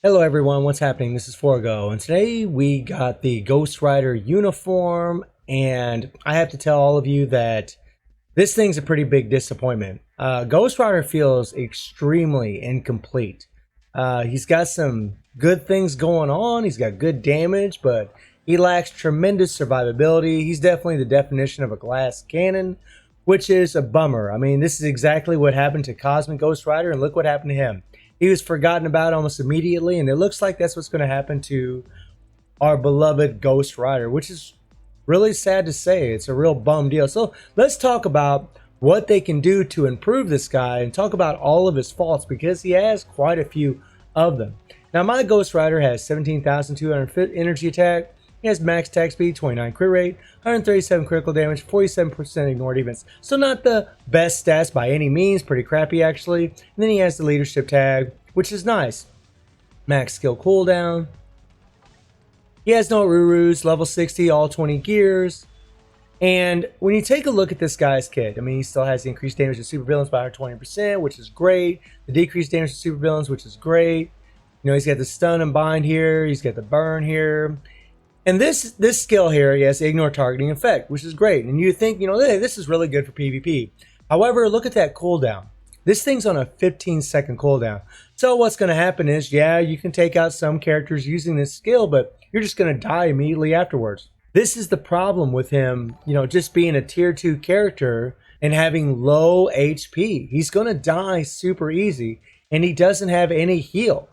Hello everyone, what's happening? This is Forgo, and today we got the Ghost Rider uniform, and I have to tell all of you that this thing's a pretty big disappointment. Ghost Rider feels extremely incomplete. He's got some good things going on, he's got good damage, but he lacks tremendous survivability. He's definitely the definition of a glass cannon, which is a bummer. I mean, this is exactly what happened to Cosmic Ghost Rider, and look what happened to him. He was forgotten about almost immediately, and it looks like that's what's going to happen to our beloved Ghost Rider, which is really sad to say. It's a real bum deal. So let's talk about what they can do to improve this guy and talk about all of his faults, because he has quite a few of them. Now, my Ghost Rider has 17,200 energy attack. He has max attack speed, 29 crit rate, 137 critical damage, 47% ignored events. So not the best stats by any means, pretty crappy actually. And then he has the leadership tag, which is nice. Max skill cooldown. He has no Rurus, level 60, all 20 gears. And when you take a look at this guy's kit, I mean, he still has the increased damage to supervillains by 20%, which is great. The decreased damage to supervillains, which is great. You know, he's got the stun and bind here. He's got the burn here. And this skill here, he has the ignore targeting effect, which is great. And you think, you know, hey, this is really good for PvP. However, look at that cooldown. This thing's on a 15-second cooldown. So what's going to happen is, yeah, you can take out some characters using this skill, but you're just going to die immediately afterwards. This is the problem with him, you know, just being a tier 2 character and having low HP. He's going to die super easy, and he doesn't have any heal.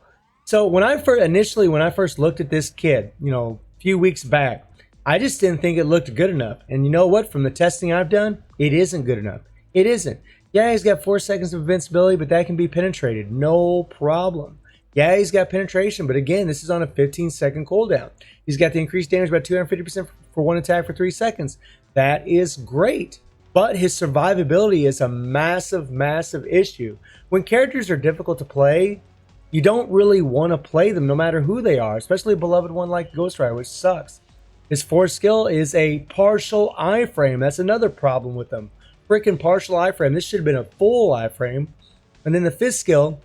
So when I first looked at this kid, you know, few weeks back, I just didn't think it looked good enough. And you know what? From the testing I've done, it isn't good enough. It isn't. Yeah, he's got 4 seconds of invincibility, but that can be penetrated. No problem. Yeah, he's got penetration, but again, this is on a 15-second cooldown. He's got the increased damage by 250% for one attack for 3 seconds. That is great. But his survivability is a massive, massive issue. When characters are difficult to play, you don't really want to play them no matter who they are, especially a beloved one like Ghost Rider, which sucks. His fourth skill is a partial iframe. That's another problem with them. Freaking partial iframe. This should have been a full iframe. And then the fifth skill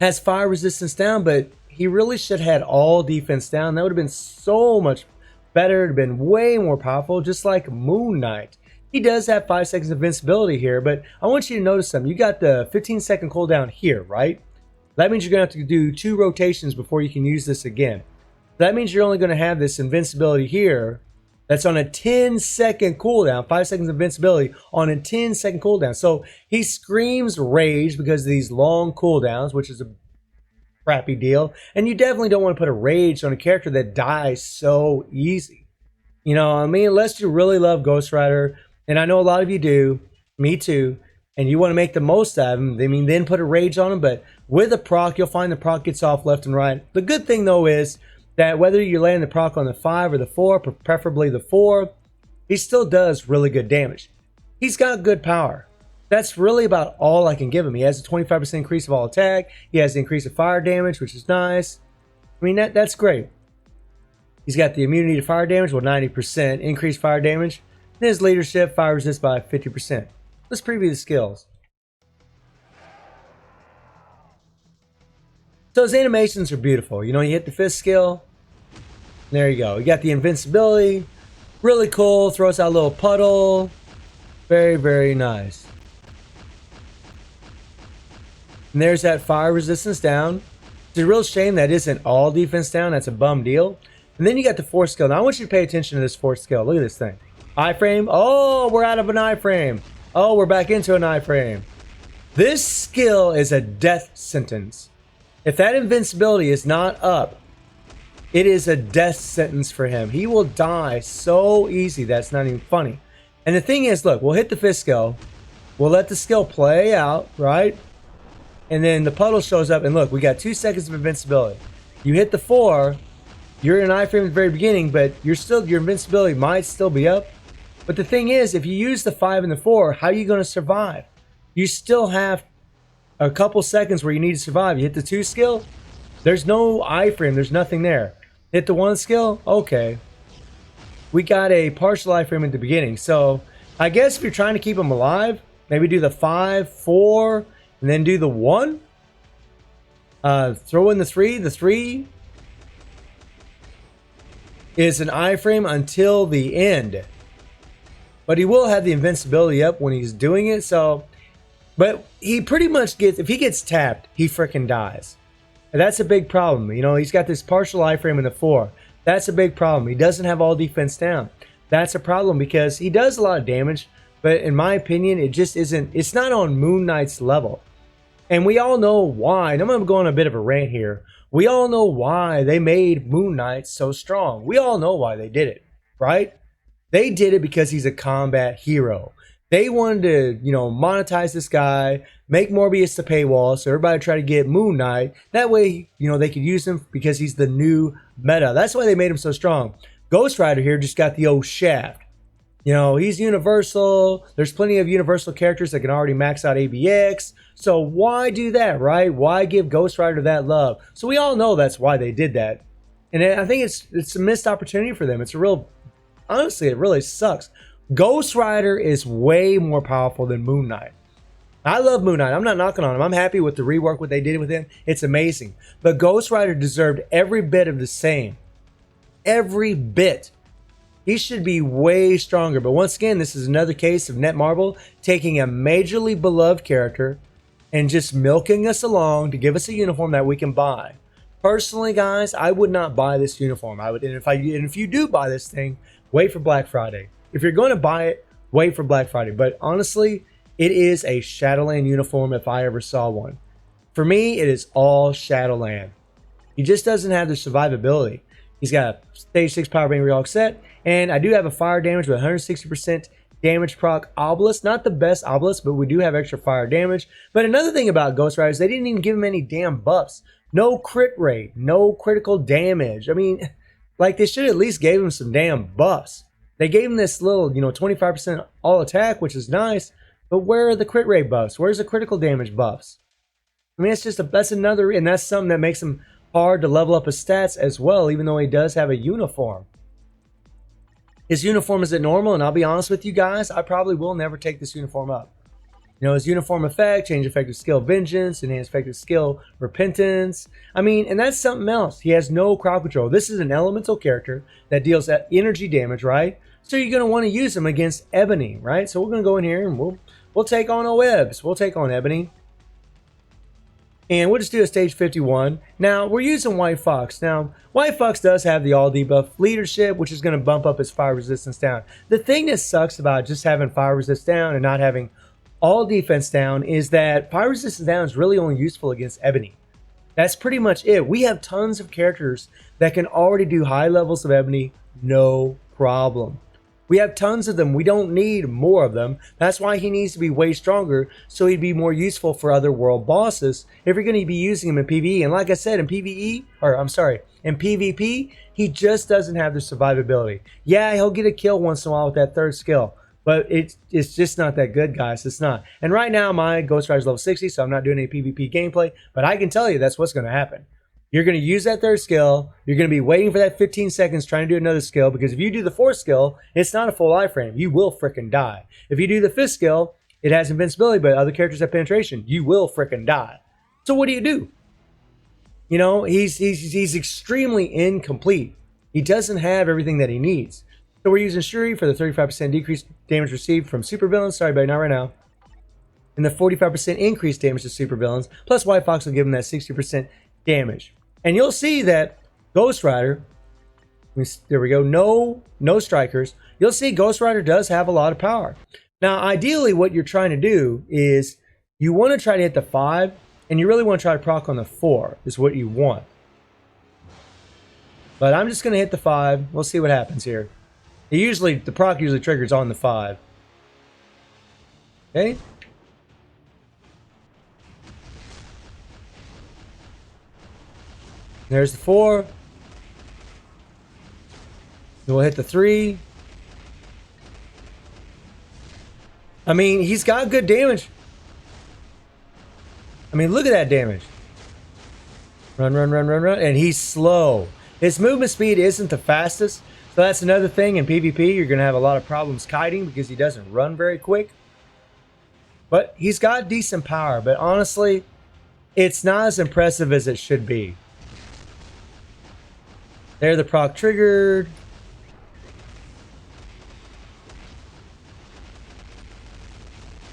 has fire resistance down, but he really should have had all defense down. That would have been so much better. It would have been way more powerful, just like Moon Knight. He does have 5 seconds of invincibility here, but I want you to notice something. You got the 15-second cooldown here, right? That means you're going to have to do 2 rotations before you can use this again. That means you're only going to have this invincibility here that's on a 10-second cooldown, 5 seconds of invincibility on a 10-second cooldown. So he screams rage because of these long cooldowns, which is a crappy deal. And you definitely don't want to put a rage on a character that dies so easy. You know, I mean, unless you really love Ghost Rider, and I know a lot of you do, me too, and you want to make the most out of him, I mean, then put a rage on him. But with a proc, you'll find the proc gets off left and right. The good thing, though, is that whether you're laying the proc on the 5 or the 4, preferably the 4, he still does really good damage. He's got good power. That's really about all I can give him. He has a 25% increase of all attack. He has the increase of fire damage, which is nice. I mean, that's great. He's got the immunity to fire damage, well, 90% increased fire damage. And his leadership, fire resist by 50%. Let's preview the skills. So his animations are beautiful. You know, you hit the 5th skill. There you go. You got the invincibility. Really cool. Throws out a little puddle. Very, very nice. And there's that fire resistance down. It's a real shame that isn't all defense down. That's a bum deal. And then you got the 4th skill. Now I want you to pay attention to this 4th skill. Look at this thing. Iframe. Oh, we're out of an iframe. Oh, we're back into an iframe. This skill is a death sentence. If that invincibility is not up, it is a death sentence for him. He will die so easy that's not even funny. And the thing is, look, we'll hit the 5th skill. We'll let the skill play out, right? And then the puddle shows up, and look, we got 2 seconds of invincibility. You hit the 4, you're in an iframe at the very beginning, but your invincibility might still be up. But the thing is, if you use the 5 and the 4, how are you going to survive? You still have a couple seconds where you need to survive. You hit the 2 skill, there's no iframe, there's nothing there. Hit the 1 skill, okay. We got a partial iframe at the beginning. So I guess if you're trying to keep him alive, maybe do the 5, 4, and then do the 1. Throw in the 3. The 3 is an iframe until the end. But he will have the invincibility up when he's doing it. So, but he pretty much gets, if he gets tapped, he freaking dies. And that's a big problem. You know, he's got this partial iframe in the 4. That's a big problem. He doesn't have all defense down. That's a problem because he does a lot of damage. But in my opinion, it just isn't, it's not on Moon Knight's level. And we all know why. And I'm going to go on a bit of a rant here. We all know why they made Moon Knight so strong. We all know why they did it, right? They did it because he's a combat hero. They wanted to, you know, monetize this guy, make Morbius the paywall, so everybody try to get Moon Knight. That way, you know, they could use him because he's the new meta. That's why they made him so strong. Ghost Rider here just got the old shaft. You know, he's universal. There's plenty of universal characters that can already max out ABX. So why do that, right? Why give Ghost Rider that love? So we all know that's why they did that. And I think it's a missed opportunity for them. It's a real... Honestly, it really sucks. Ghost Rider is way more powerful than Moon Knight. I love Moon Knight. I'm not knocking on him. I'm happy with the rework, what they did with him. It's amazing. But Ghost Rider deserved every bit of the same. Every bit. He should be way stronger. But once again, this is another case of Netmarble taking a majorly beloved character and just milking us along to give us a uniform that we can buy. Personally, guys, I would not buy this uniform. I would, and if you do buy this thing, wait for Black Friday. If you're going to buy it, wait for Black Friday. But honestly, it is a Shadowland uniform if I ever saw one. For me, it is all Shadowland. He just doesn't have the survivability. He's got a stage 6 power bang real set, and I do have a fire damage with 160% damage proc obelisk. Not the best obelisk, but we do have extra fire damage. But another thing about Ghost Rider is they didn't even give him any damn buffs. No crit rate, no critical damage. I mean, like, they should at least gave him some damn buffs. They gave him this little, you know, 25% all attack, which is nice. But where are the crit rate buffs? Where's the critical damage buffs? I mean, it's just that's another, and that's something that makes him hard to level up his stats as well, even though he does have a uniform. His uniform is at normal, and I'll be honest with you guys, I probably will never take this uniform up. You know, his uniform effect, change effective skill Vengeance, enhance effective skill Repentance. I mean, and that's something else. He has no crowd control. This is an elemental character that deals energy damage, right? So you're going to want to use him against Ebony, right? So we're going to go in here and we'll take on Oebs. We'll take on Ebony. And we'll just do a stage 51. Now, we're using White Fox. Now, White Fox does have the all debuff leadership, which is going to bump up his fire resistance down. The thing that sucks about just having fire resist down and not having all defense down is that fire resistance down is really only useful against Ebony. That's pretty much it. We have tons of characters that can already do high levels of Ebony, no problem. We have tons of them. We don't need more of them. That's why he needs to be way stronger, so he'd be more useful for other world bosses if you're going to be using him in PvE. And like I said, in PvE, or I'm sorry, in PvP, he just doesn't have the survivability. Yeah, he'll get a kill once in a while with that third skill, but it's just not that good, guys. It's not. And right now, my Ghost Rider's level 60, so I'm not doing any PvP gameplay, but I can tell you that's what's going to happen. You're going to use that third skill. You're going to be waiting for that 15 seconds trying to do another skill, because if you do the fourth skill, it's not a full iframe. You will frickin' die. If you do the fifth skill, it has invincibility, but other characters have penetration. You will frickin' die. So what do? You know, he's extremely incomplete. He doesn't have everything that he needs. So we're using Shuri for the 35% decreased damage received from supervillains. Sorry, buddy, not right now. And the 45% increased damage to supervillains. Plus White Fox will give him that 60% damage. And you'll see that Ghost Rider, there we go, no strikers. You'll see Ghost Rider does have a lot of power. Now, ideally, what you're trying to do is you want to try to hit the 5, and you really want to try to proc on the 4, is what you want. But I'm just going to hit the 5. We'll see what happens here. The proc usually triggers on the 5. Okay. There's the 4. Then we'll hit the 3. I mean, he's got good damage. I mean, look at that damage. Run. And he's slow. His movement speed isn't the fastest. So that's another thing. In PvP, you're going to have a lot of problems kiting because he doesn't run very quick. But he's got decent power. But honestly, it's not as impressive as it should be. There, the proc triggered.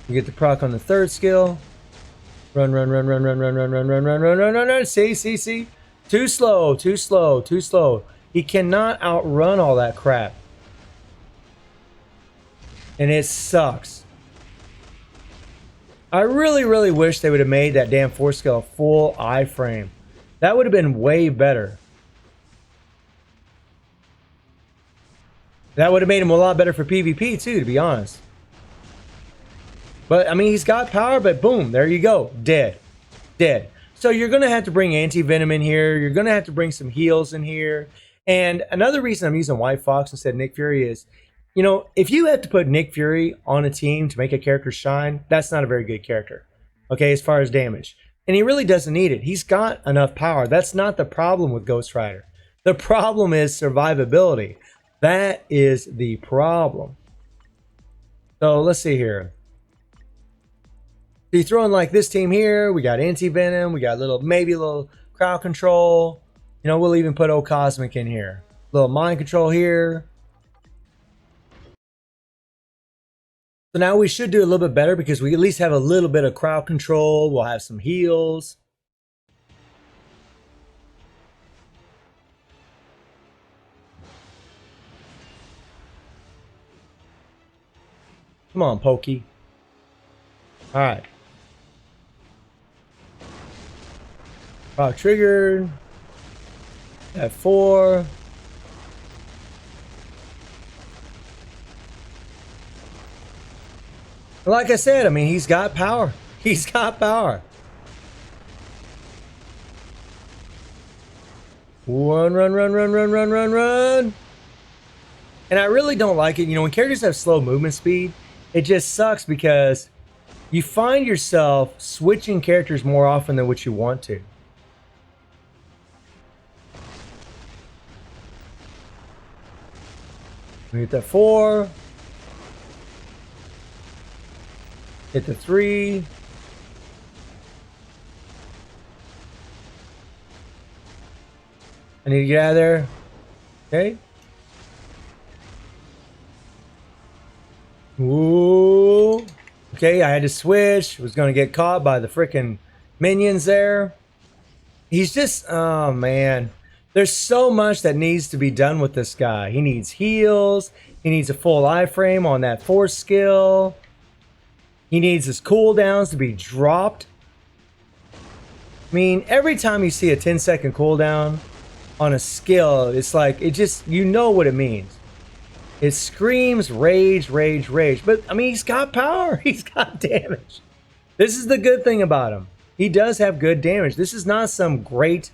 You get the proc on the third skill. Run, run, run, run, run, run, run, run, run, run, run, run, run, run. See. Too slow, too slow, too slow. He cannot outrun all that crap. And it sucks. I really, really wish they would have made that damn 4-scale full iframe. That would have been way better. That would have made him a lot better for PvP too, to be honest. But, I mean, he's got power, but boom, there you go. Dead. Dead. So you're going to have to bring Anti-Venom in here. You're going to have to bring some heals in here. And another reason I'm using White Fox instead of Nick Fury is, you know, if you have to put Nick Fury on a team to make a character shine, that's not a very good character. Okay, as far as damage. And he really doesn't need it. He's got enough power. That's not the problem with Ghost Rider. The problem is survivability. That is the problem. So let's see here. So you throw in like this team here. We got Anti-Venom. We got maybe a little crowd control. You know, we'll even put O Cosmic in here. A little mind control here. So now we should do a little bit better because we at least have a little bit of crowd control. We'll have some heals. Come on, Pokey. All right. Triggered. F4. Like I said, I mean, he's got power. He's got power. Run, run, run, run, run, run, run, run. And I really don't like it. You know, when characters have slow movement speed, it just sucks because you find yourself switching characters more often than what you want to. We hit that 4. Hit the 3. I need to get out of there. Okay. Ooh. Okay, I had to switch. Was going to get caught by the freaking minions there. He's just, oh man. There's so much that needs to be done with this guy. He needs heals. He needs a full iframe on that 4 skill. He needs his cooldowns to be dropped. I mean, every time you see a 10-second cooldown on a skill, it's like, it just, you know what it means. It screams rage, rage, rage. But, I mean, he's got power. He's got damage. This is the good thing about him. He does have good damage. This is not some great,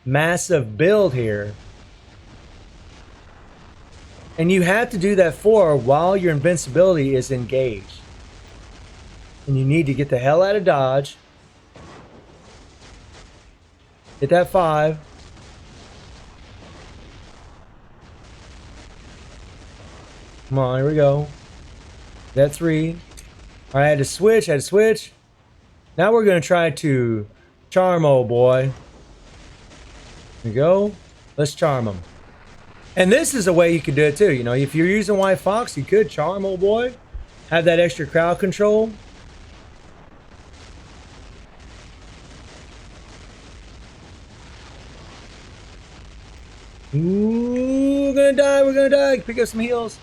massive build here. And you have to do that 4 while your invincibility is engaged. And you need to get the hell out of dodge. Hit that 5. Come on, here we go. That 3. All right, I had to switch. Now we're going to try to charm old boy. Here we go. Let's charm him. And this is a way you could do it too. You know, if you're using White Fox, you could charm old boy. Have that extra crowd control. Ooh, we're gonna die. Pick up some heals.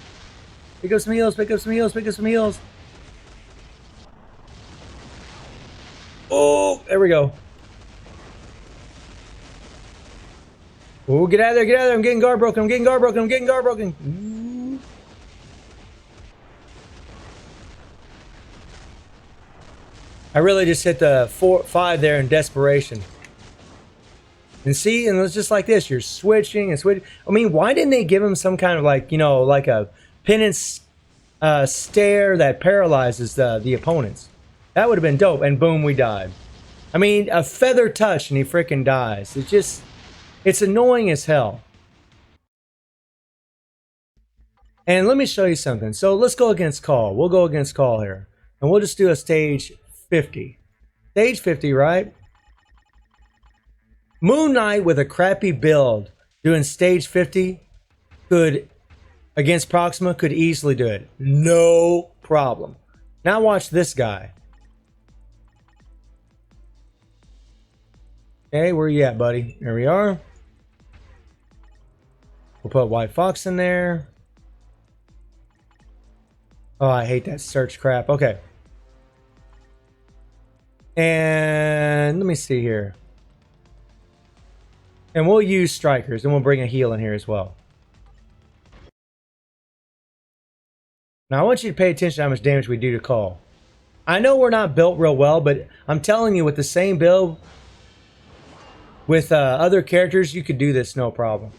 Pick up some heals. Oh, there we go. Oh, get out of there. I'm getting guard broken. Ooh. I really just hit the 5 there in desperation. And see, and it's just like this. You're switching and switching. I mean, why didn't they give him some kind of like, you know, like a penance stare that paralyzes the opponents? That would have been dope. And boom, we died. I mean, a feather touch and he freaking dies. It's just, it's annoying as hell. And let me show you something. So let's go against Call. We'll go against Call here. And we'll just do a stage 50. Stage 50, right? Moon Knight with a crappy build doing stage 50 could, against Proxima, could easily do it. No problem. Now watch this guy. Okay, where you at, buddy? Here we are. We'll put White Fox in there. Oh, I hate that search crap. Okay. And let me see here. And we'll use strikers, and we'll bring a heal in here as well. Now, I want you to pay attention to how much damage we do to Cole. I know we're not built real well, but I'm telling you, with the same build, with other characters, you could do this no problem.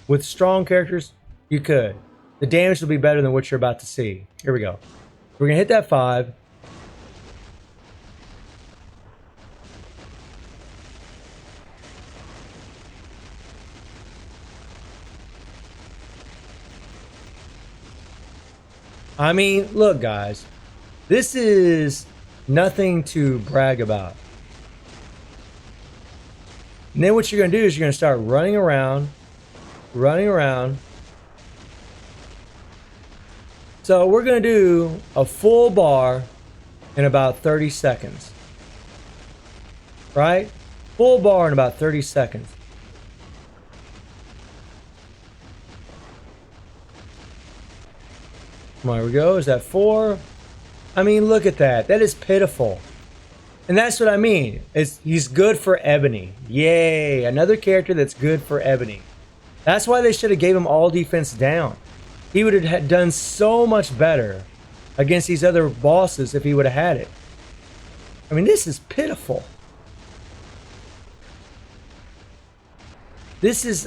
With strong characters, you could. The damage will be better than what you're about to see. Here we go. We're going to hit that 5. I mean, look, guys. This is nothing to brag about. And then what you're going to do is you're going to start running around. So we're going to do a full bar in about 30 seconds. Right? Full bar in about 30 seconds. There we go. Is that 4? I mean, look at that. That is pitiful. And that's what I mean. He's good for Ebony. Yay. Another character that's good for Ebony. That's why they should have gave him all defense down. He would have done so much better against these other bosses if he would have had it. I mean, this is pitiful. This is...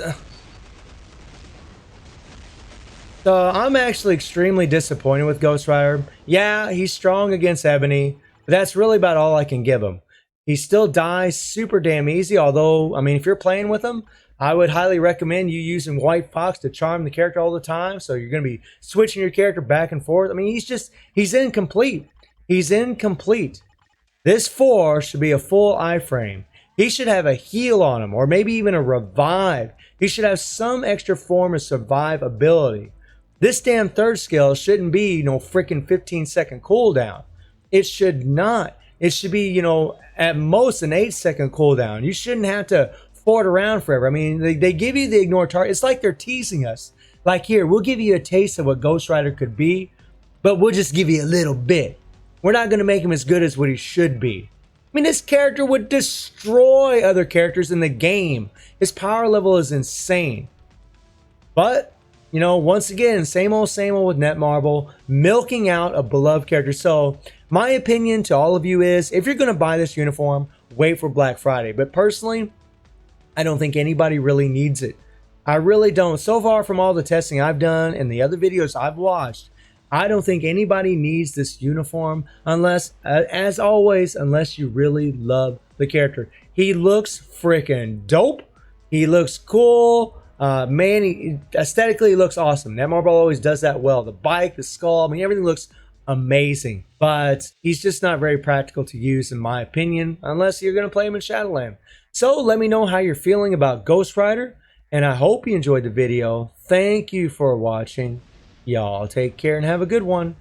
So I'm actually extremely disappointed with Ghost Rider. Yeah, he's strong against Ebony, but that's really about all I can give him. He still dies super damn easy, although, I mean, if you're playing with him, I would highly recommend you using White Fox to charm the character all the time. So you're going to be switching your character back and forth. I mean, he's incomplete. He's incomplete. This 4 should be a full iframe. He should have a heal on him, or maybe even a revive. He should have some extra form of survive ability. This damn 3rd skill shouldn't be no freaking 15-second cooldown. It should not. It should be, you know, at most an 8-second cooldown. You shouldn't have to fort around forever. I mean, they give you the ignore target. It's like they're teasing us. Like, here, we'll give you a taste of what Ghost Rider could be, but we'll just give you a little bit. We're not going to make him as good as what he should be. I mean, this character would destroy other characters in the game. His power level is insane. But... you know, once again, same old with Netmarble, milking out a beloved character. So, my opinion to all of you is, if you're going to buy this uniform, wait for Black Friday. But personally, I don't think anybody really needs it. I really don't. So far from all the testing I've done and the other videos I've watched, I don't think anybody needs this uniform unless, as always, unless you really love the character. He looks freaking dope. He looks cool. Man, aesthetically he looks awesome. Netmarble always does that well. The bike, the skull, I mean, everything looks amazing. But he's just not very practical to use, in my opinion, unless you're going to play him in Shadowland. So let me know how you're feeling about Ghost Rider, and I hope you enjoyed the video. Thank you for watching. Y'all take care and have a good one.